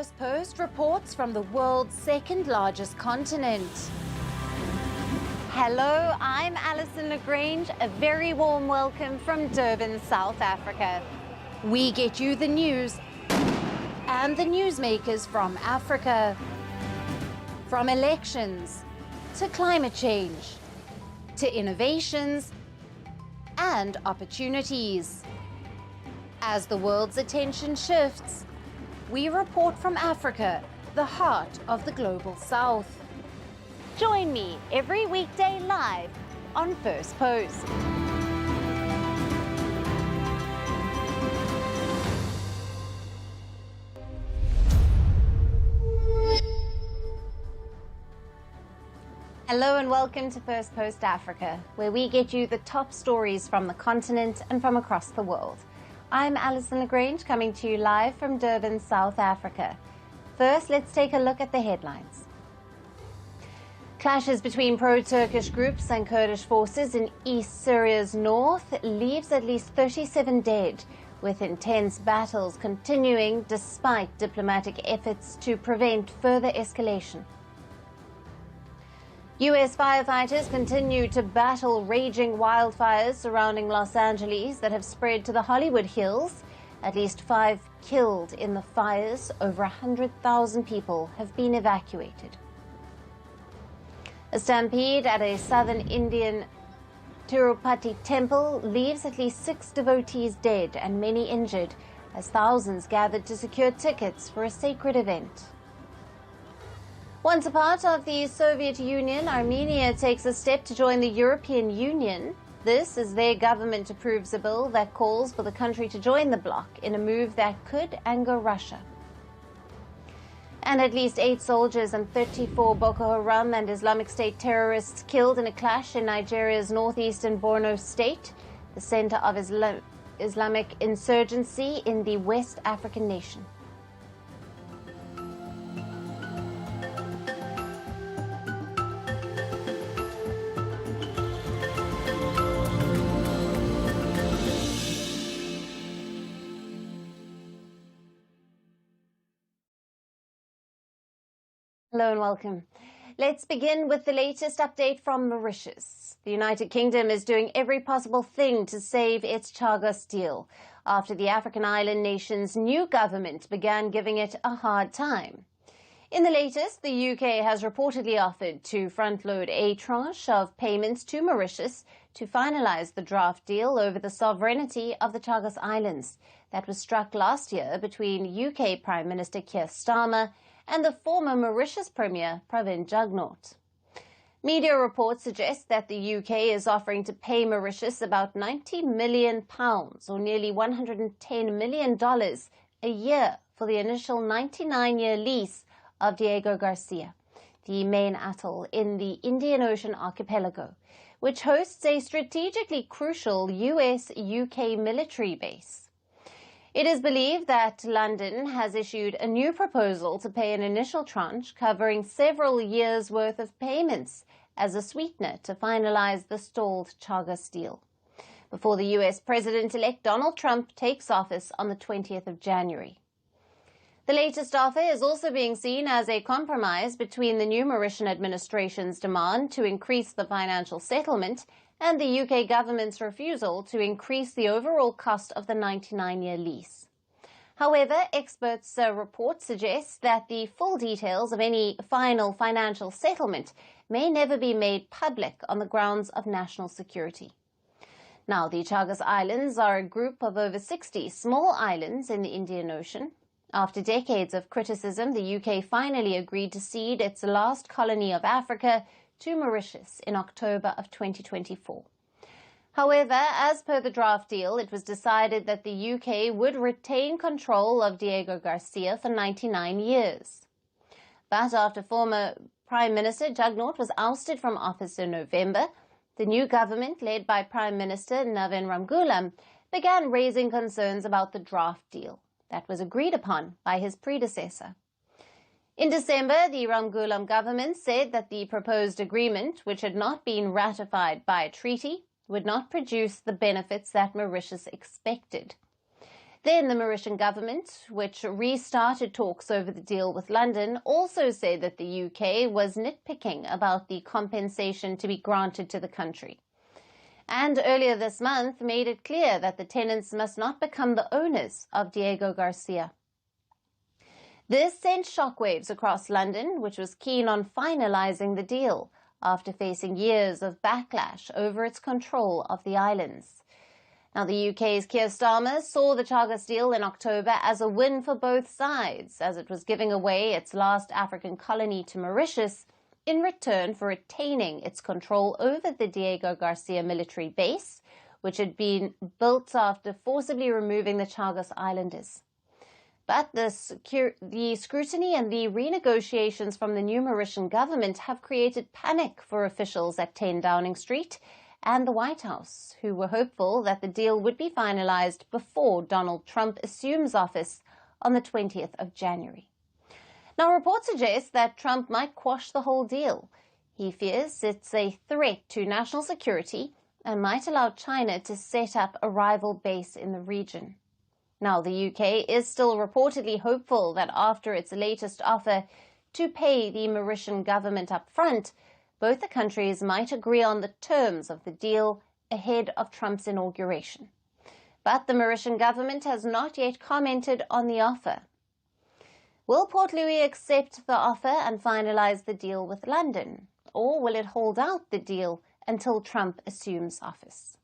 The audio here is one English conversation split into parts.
Firstpost reports from the world's second largest continent. Hello, I'm Alison Lagrange. A very warm welcome from Durban, South Africa. We get you the news and the newsmakers from Africa. From elections to climate change to innovations and opportunities. As the world's attention shifts, we report from Africa, the heart of the global south. Join me every weekday live on Firstpost. Hello and welcome to Firstpost Africa, where we get you the top stories from the continent and from across the world. I'm Alison Lagrange, coming to you live from Durban, South Africa. First, let's take a look at the headlines. Clashes between pro-Turkish groups and Kurdish forces in East Syria's north leaves at least 37 dead, with intense battles continuing despite diplomatic efforts to prevent further escalation. U.S. firefighters continue to battle raging wildfires surrounding Los Angeles that have spread to the Hollywood Hills. At least 5 killed in the fires. Over 100,000 people have been evacuated. A stampede at a southern Indian Tirupati temple leaves at least 6 devotees dead and many injured as thousands gathered to secure tickets for a sacred event. Once a part of the Soviet Union, Armenia takes a step to join the European Union. This as their government approves a bill that calls for the country to join the bloc in a move that could anger Russia. And at least 8 soldiers and 34 Boko Haram and Islamic State terrorists killed in a clash in Nigeria's northeastern Borno state, the center of Islamic insurgency in the West African nation. Hello and welcome. Let's begin with the latest update from Mauritius. The United Kingdom is doing every possible thing to save its Chagos deal after the African island nation's new government began giving it a hard time. In the latest, the UK has reportedly offered to front-load a tranche of payments to Mauritius to finalise the draft deal over the sovereignty of the Chagos Islands that was struck last year between UK Prime Minister Keir Starmer and the former Mauritius Premier Pravin Jugnauth. Media reports suggest that the UK is offering to pay Mauritius about £90 million, or nearly $110 million a year for the initial 99-year lease of Diego Garcia, the main atoll in the Indian Ocean archipelago, which hosts a strategically crucial US-UK military base. It is believed that London has issued a new proposal to pay an initial tranche covering several years' worth of payments as a sweetener to finalize the stalled Chagos deal, before the US President-elect Donald Trump takes office on the 20th of January. The latest offer is also being seen as a compromise between the new Mauritian administration's demand to increase the financial settlement and the UK government's refusal to increase the overall cost of the 99-year lease. However, experts' reports suggest that the full details of any final financial settlement may never be made public on the grounds of national security. Now, the Chagos Islands are a group of over 60 small islands in the Indian Ocean. After decades of criticism, the UK finally agreed to cede its last colony of Africa to Mauritius in October of 2024. However, as per the draft deal, it was decided that the UK would retain control of Diego Garcia for 99 years. But after former Prime Minister Jugnauth was ousted from office in November, the new government, led by Prime Minister Navin Ramgoolam, began raising concerns about the draft deal that was agreed upon by his predecessor. In December, the Ramgoolam government said that the proposed agreement, which had not been ratified by a treaty, would not produce the benefits that Mauritius expected. Then the Mauritian government, which restarted talks over the deal with London, also said that the UK was nitpicking about the compensation to be granted to the country. And earlier this month made it clear that the tenants must not become the owners of Diego Garcia. This sent shockwaves across London, which was keen on finalising the deal after facing years of backlash over its control of the islands. Now, the UK's Keir Starmer saw the Chagos deal in October as a win for both sides, as it was giving away its last African colony to Mauritius in return for retaining its control over the Diego Garcia military base, which had been built after forcibly removing the Chagos Islanders. But the scrutiny and the renegotiations from the new Mauritian government have created panic for officials at 10 Downing Street and the White House, who were hopeful that the deal would be finalized before Donald Trump assumes office on the 20th of January. Now, reports suggest that Trump might quash the whole deal. He fears it's a threat to national security and might allow China to set up a rival base in the region. Now, the UK is still reportedly hopeful that after its latest offer to pay the Mauritian government up front, both the countries might agree on the terms of the deal ahead of Trump's inauguration. But the Mauritian government has not yet commented on the offer. Will Port Louis accept the offer and finalise the deal with London? Or will it hold out the deal until Trump assumes office?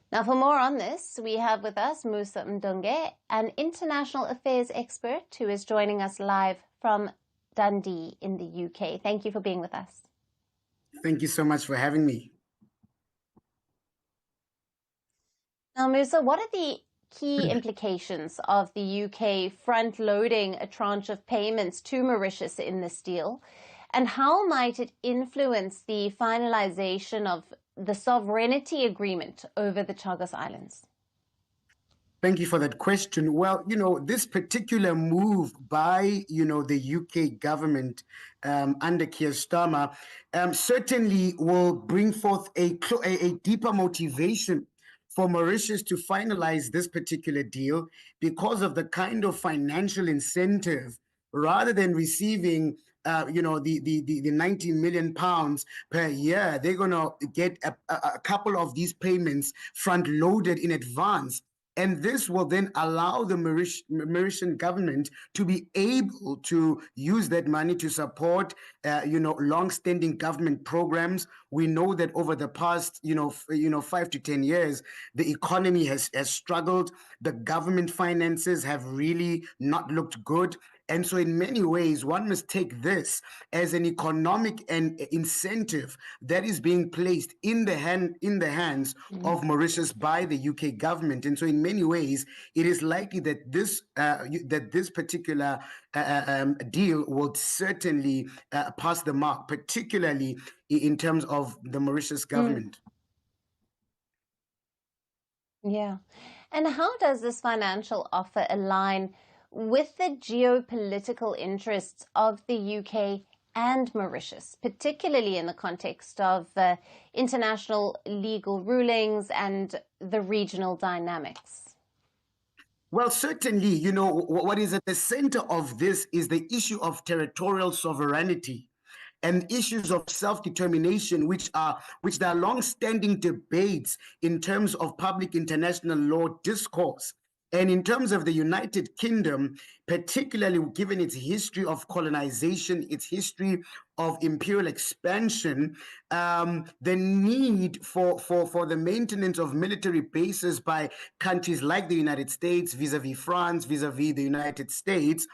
Now, for more on this, we have with us Musa Mdunge, an international affairs expert who is joining us live from Dundee in the UK. Thank you for being with us. Thank you so much for having me. Now, Musa, what are the key implications of the UK front-loading a tranche of payments to Mauritius in this deal? And how might it influence the finalization of the sovereignty agreement over the Chagos Islands? Thank you for that question. Well, this particular move by, the UK government under Keir Starmer certainly will bring forth a deeper motivation for Mauritius to finalize this particular deal because of the kind of financial incentive, rather than receiving the 90 million pounds per year, they're going to get a couple of these payments front loaded in advance. And this will then allow the Mauritian government to be able to use that money to support, long-standing government programs. We know that over the past, 5 to 10 years, the economy has struggled. The government finances have really not looked good. And so in many ways, one must take this as an economic and incentive that is being placed in the hands of Mauritius by the UK government. And so in many ways, it is likely that this particular deal will certainly pass the mark, particularly in terms of the Mauritius government. Yeah. And how does this financial offer align with the geopolitical interests of the UK and Mauritius, particularly in the context of international legal rulings and the regional dynamics? Well, certainly, what is at the center of this is the issue of territorial sovereignty and issues of self-determination, which there are long-standing debates in terms of public international law discourse. And in terms of the United Kingdom, particularly given its history of colonization, its history of imperial expansion, the need for the maintenance of military bases by countries like the United States, vis-a-vis France, vis-a-vis the United States,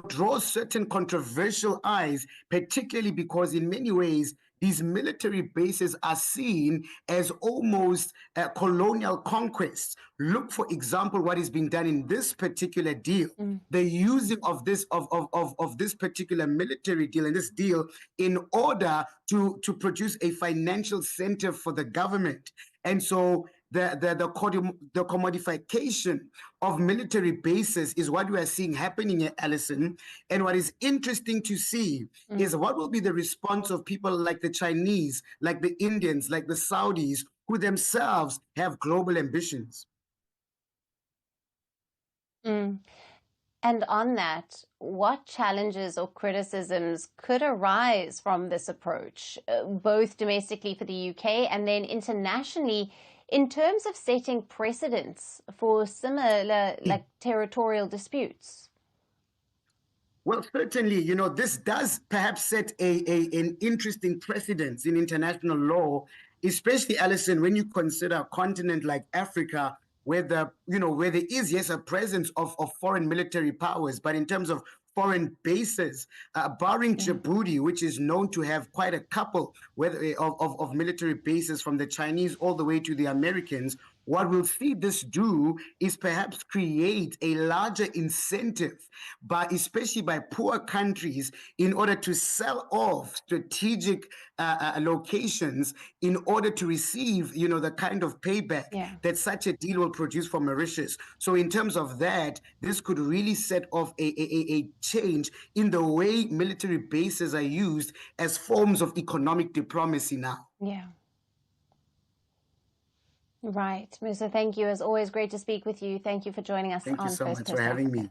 draws certain controversial eyes, particularly because in many ways, these military bases are seen as almost colonial conquests. Look, for example, what is being done in this particular deal. The using of this of this particular military deal and this deal in order to produce a financial center for the government. And so the commodification of military bases is what we are seeing happening here, Alison. And what is interesting to see is what will be the response of people like the Chinese, like the Indians, like the Saudis, who themselves have global ambitions. Mm. And on that, what challenges or criticisms could arise from this approach, both domestically for the UK and then internationally, in terms of setting precedents for similar, like, territorial disputes? Well, certainly, this does perhaps set an interesting precedence in international law, especially, Alison, when you consider a continent like Africa, where there is, yes, a presence of foreign military powers, but in terms of foreign bases, barring Djibouti, which is known to have quite a couple of military bases from the Chinese all the way to the Americans, what we'll see this do is perhaps create a larger incentive, especially by poor countries, in order to sell off strategic locations in order to receive, the kind of payback that such a deal will produce for Mauritius. So in terms of that, this could really set off a change in the way military bases are used as forms of economic diplomacy now. Yeah. Right. Musa, thank you. As always, great to speak with you. Thank you for joining us on Firstpost Africa. Thank you so much for having me.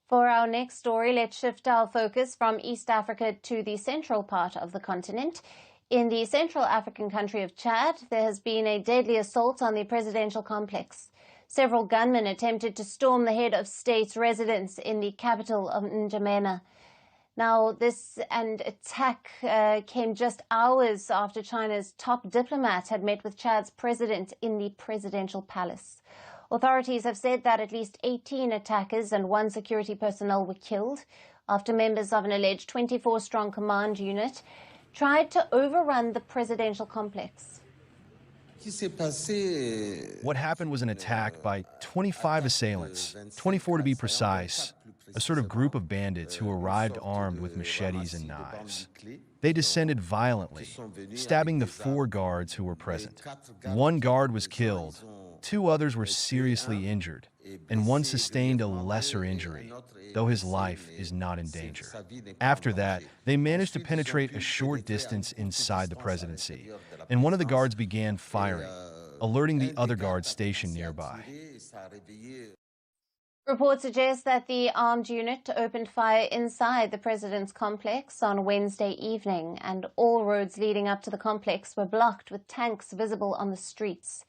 For our next story, let's shift our focus from East Africa to the central part of the continent. In the Central African country of Chad, there has been a deadly assault on the presidential complex. Several gunmen attempted to storm the head of state's residence in the capital of N'Djamena. Now, this attack came just hours after China's top diplomat had met with Chad's president in the presidential palace. Authorities have said that at least 18 attackers and 1 security personnel were killed after members of an alleged 24-strong command unit tried to overrun the presidential complex. What happened was an attack by 25 assailants, 24 to be precise, a sort of group of bandits who arrived armed with machetes and knives. They descended violently, stabbing the 4 guards who were present. 1 guard was killed, 2 others were seriously injured, and 1 sustained a lesser injury, though his life is not in danger. After that, they managed to penetrate a short distance inside the presidency, and one of the guards began firing, alerting the other guards stationed nearby. Reports suggest that the armed unit opened fire inside the president's complex on Wednesday evening, and all roads leading up to the complex were blocked with tanks visible on the streets.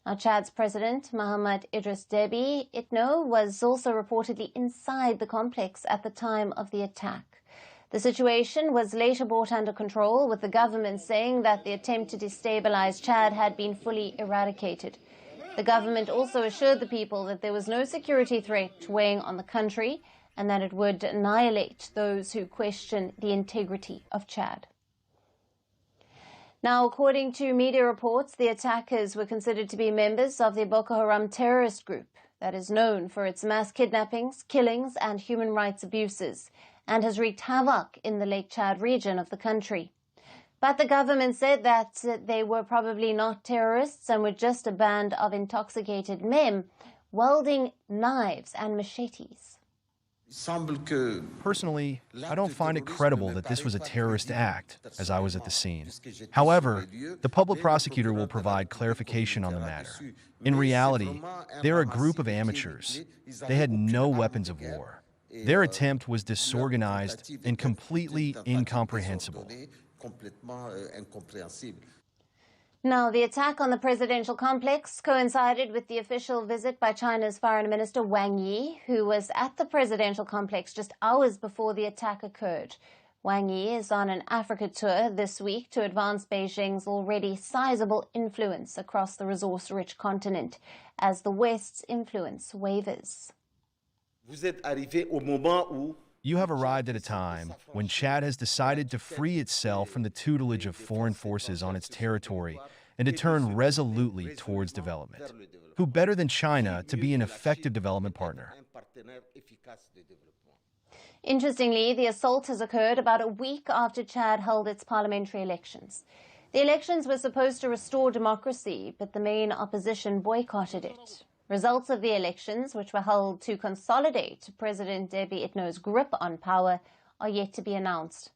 Now, Chad's president, Mohamed Idris Deby Itno, was also reportedly inside the complex at the time of the attack. The situation was later brought under control, with the government saying that the attempt to destabilize Chad had been fully eradicated. The government also assured the people that there was no security threat weighing on the country and that it would annihilate those who question the integrity of Chad. Now, according to media reports, the attackers were considered to be members of the Boko Haram terrorist group that is known for its mass kidnappings, killings, and human rights abuses, and has wreaked havoc in the Lake Chad region of the country. But the government said that they were probably not terrorists and were just a band of intoxicated men wielding knives and machetes. Personally, I don't find it credible that this was a terrorist act, as I was at the scene. However, the public prosecutor will provide clarification on the matter. In reality, they're a group of amateurs. They had no weapons of war. Their attempt was disorganized and completely incomprehensible. Now, the attack on the presidential complex coincided with the official visit by China's Foreign Minister Wang Yi, who was at the presidential complex just hours before the attack occurred. Wang Yi is on an Africa tour this week to advance Beijing's already sizable influence across the resource-rich continent as the West's influence wavers. You have arrived at a time when Chad has decided to free itself from the tutelage of foreign forces on its territory and to turn resolutely towards development. Who better than China to be an effective development partner? Interestingly, the assault has occurred about a week after Chad held its parliamentary elections. The elections were supposed to restore democracy, but the main opposition boycotted it. Results of the elections, which were held to consolidate President Deby Itno's grip on power, are yet to be announced.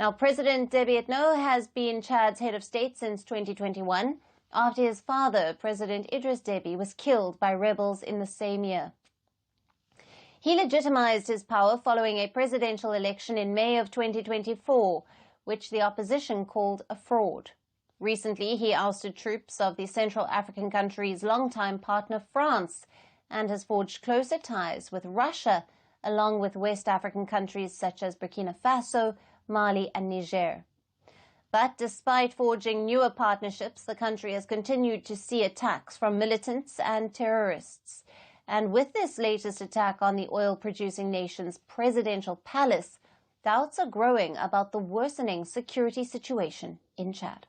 Now, President Deby Itno has been Chad's head of state since 2021, after his father, President Idris Deby, was killed by rebels in the same year. He legitimized his power following a presidential election in May of 2024, which the opposition called a fraud. Recently, he ousted troops of the Central African country's longtime partner, France, and has forged closer ties with Russia, along with West African countries such as Burkina Faso, Mali, and Niger. But despite forging newer partnerships, the country has continued to see attacks from militants and terrorists. And with this latest attack on the oil-producing nation's presidential palace, doubts are growing about the worsening security situation in Chad.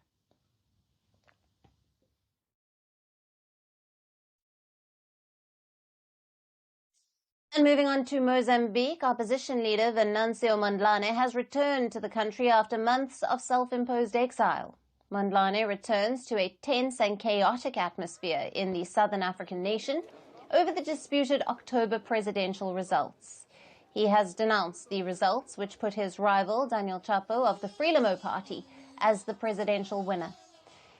And moving on to Mozambique, opposition leader Venancio Mondlane has returned to the country after months of self-imposed exile. Mondlane returns to a tense and chaotic atmosphere in the southern African nation over the disputed October presidential results. He has denounced the results, which put his rival, Daniel Chapo of the Frelimo party, as the presidential winner.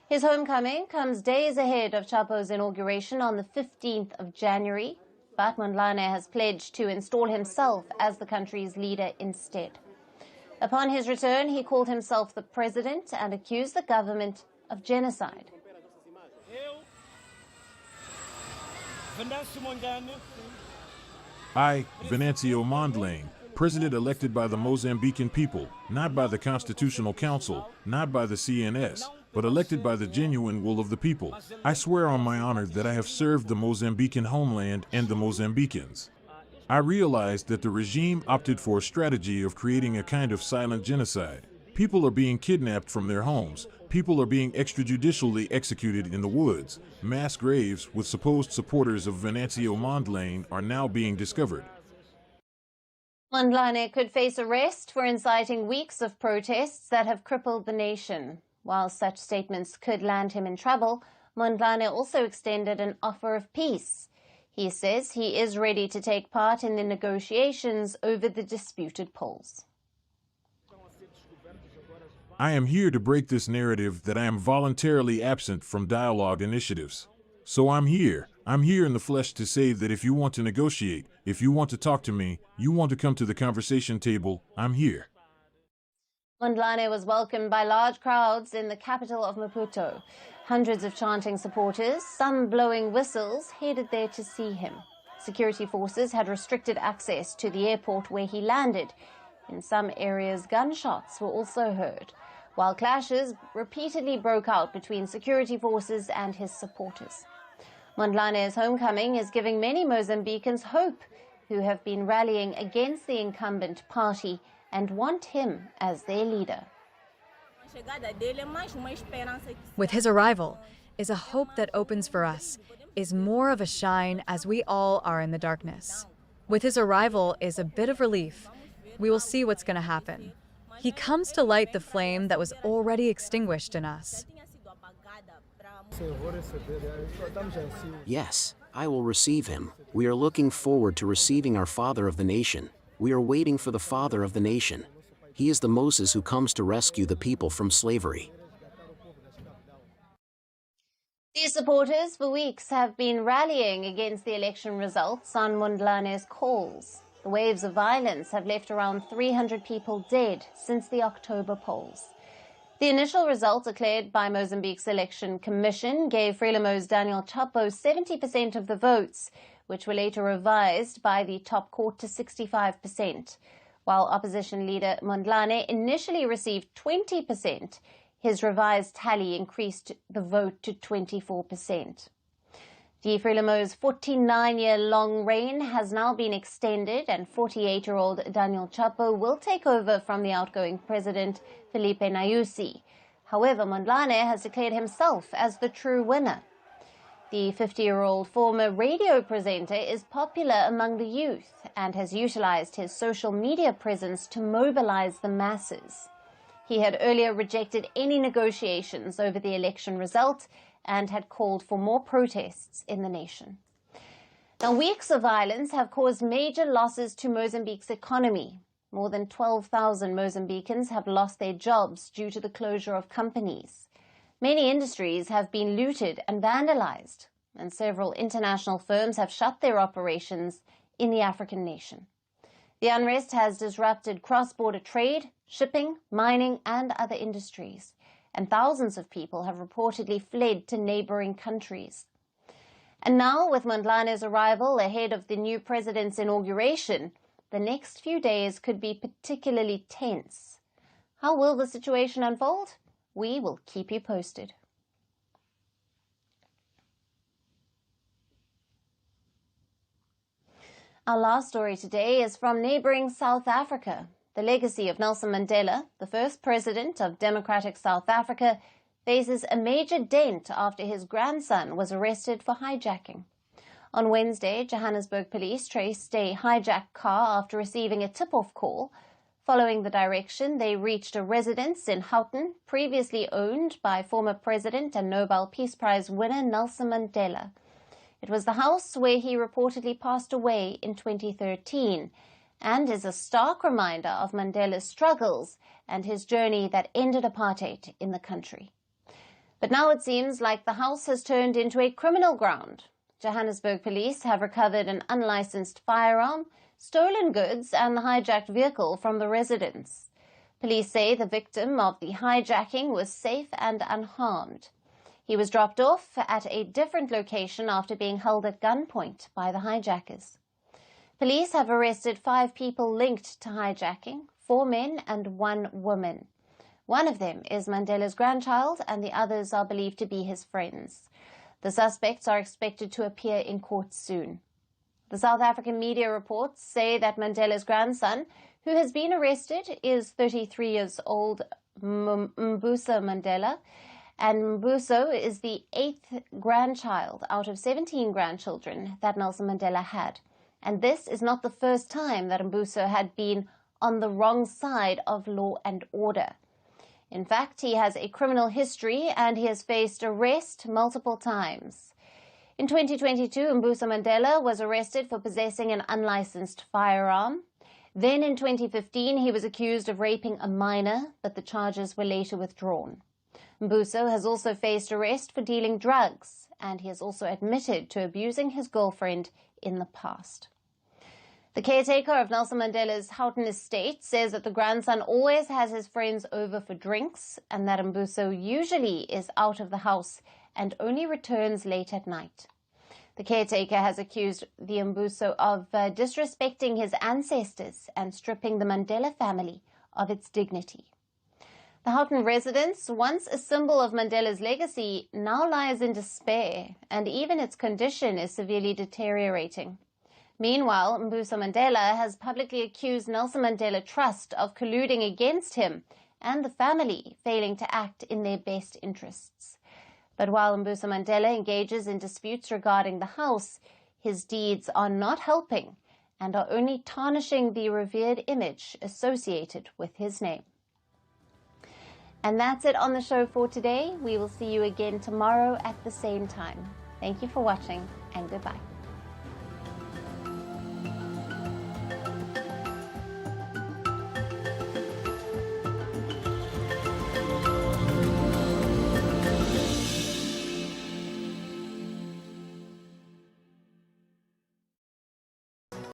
His homecoming comes days ahead of Chapo's inauguration on the 15th of January, but Mondlane has pledged to install himself as the country's leader instead. Upon his return, he called himself the president and accused the government of genocide. I, Venancio Mondlane, president elected by the Mozambican people, not by the Constitutional Council, not by the CNS, but elected by the genuine will of the people. I swear on my honor that I have served the Mozambican homeland and the Mozambicans. I realized that the regime opted for a strategy of creating a kind of silent genocide. People are being kidnapped from their homes. People are being extrajudicially executed in the woods. Mass graves with supposed supporters of Venancio Mondlane are now being discovered. Mondlane could face arrest for inciting weeks of protests that have crippled the nation. While such statements could land him in trouble, Mondlane also extended an offer of peace. He says he is ready to take part in the negotiations over the disputed polls. I am here to break this narrative that I am voluntarily absent from dialogue initiatives. So I'm here in the flesh to say that if you want to negotiate, if you want to talk to me, you want to come to the conversation table, I'm here. Mondlane was welcomed by large crowds in the capital of Maputo. Hundreds of chanting supporters, some blowing whistles, headed there to see him. Security forces had restricted access to the airport where he landed. In some areas, gunshots were also heard, while clashes repeatedly broke out between security forces and his supporters. Mondlane's homecoming is giving many Mozambicans hope, who have been rallying against the incumbent party and want him as their leader. With his arrival is a hope that opens for us, is more of a shine as we all are in the darkness. With his arrival is a bit of relief. We will see what's going to happen. He comes to light the flame that was already extinguished in us. Yes, I will receive him. We are looking forward to receiving our Father of the Nation. We are waiting for the Father of the Nation. He is the Moses who comes to rescue the people from slavery. These supporters for weeks have been rallying against the election results on Mondlane's calls. The waves of violence have left around 300 people dead since the October polls. The initial results declared by Mozambique's election commission gave Frelimo's Daniel Chapo 70% of the votes, which were later revised by the top court to 65%. While opposition leader Mondlane initially received 20%, his revised tally increased the vote to 24%. The Frelimo's 49-year-long reign has now been extended, and 48-year-old Daniel Chapo will take over from the outgoing president, Filipe Nyusi. However, Mondlane has declared himself as the true winner. The 50-year-old former radio presenter is popular among the youth and has utilized his social media presence to mobilize the masses. He had earlier rejected any negotiations over the election result and had called for more protests in the nation. Now, weeks of violence have caused major losses to Mozambique's economy. More than 12,000 Mozambicans have lost their jobs due to the closure of companies. Many industries have been looted and vandalized, and several international firms have shut their operations in the African nation. The unrest has disrupted cross-border trade, shipping, mining, and other industries, and thousands of people have reportedly fled to neighboring countries. And now, with Mondlane's arrival ahead of the new president's inauguration, the next few days could be particularly tense. How will the situation unfold? We will keep you posted. Our last story today is from neighboring South Africa. The legacy of Nelson Mandela, the first president of democratic South Africa, faces a major dent after his grandson was arrested for hijacking. On Wednesday, Johannesburg police traced a hijacked car after receiving a tip-off call. Following the direction, they reached a residence in Houghton, previously owned by former President and Nobel Peace Prize winner Nelson Mandela. It was the house where he reportedly passed away in 2013 and is a stark reminder of Mandela's struggles and his journey that ended apartheid in the country. But now it seems like the house has turned into a criminal ground. Johannesburg police have recovered an unlicensed firearm, stolen goods and the hijacked vehicle from the residence. Police say the victim of the hijacking was safe and unharmed. He was dropped off at a different location after being held at gunpoint by the hijackers. Police have arrested 5 people linked to hijacking, 4 men and 1 woman. One of them is Mandela's grandchild and the others are believed to be his friends. The suspects are expected to appear in court soon. The South African media reports say that Mandela's grandson, who has been arrested, is 33 years old Mbuso Mandela, and Mbuso is the 8th grandchild out of 17 grandchildren that Nelson Mandela had. And this is not the first time that Mbuso had been on the wrong side of law and order. In fact, he has a criminal history and he has faced arrest multiple times. In 2022, Mbuso Mandela was arrested for possessing an unlicensed firearm. Then in 2015, he was accused of raping a minor, but the charges were later withdrawn. Mbuso has also faced arrest for dealing drugs, and he has also admitted to abusing his girlfriend in the past. The caretaker of Nelson Mandela's Houghton estate says that the grandson always has his friends over for drinks and that Mbuso usually is out of the house and only returns late at night. The caretaker has accused the Mbuso of disrespecting his ancestors and stripping the Mandela family of its dignity. The Houghton residence, once a symbol of Mandela's legacy, now lies in despair, and even its condition is severely deteriorating. Meanwhile, Mbuso Mandela has publicly accused Nelson Mandela Trust of colluding against him and the family failing to act in their best interests. But while Mbuso Mandela engages in disputes regarding the house, his deeds are not helping and are only tarnishing the revered image associated with his name. And that's it on the show for today. We will see you again tomorrow at the same time. Thank you for watching and goodbye.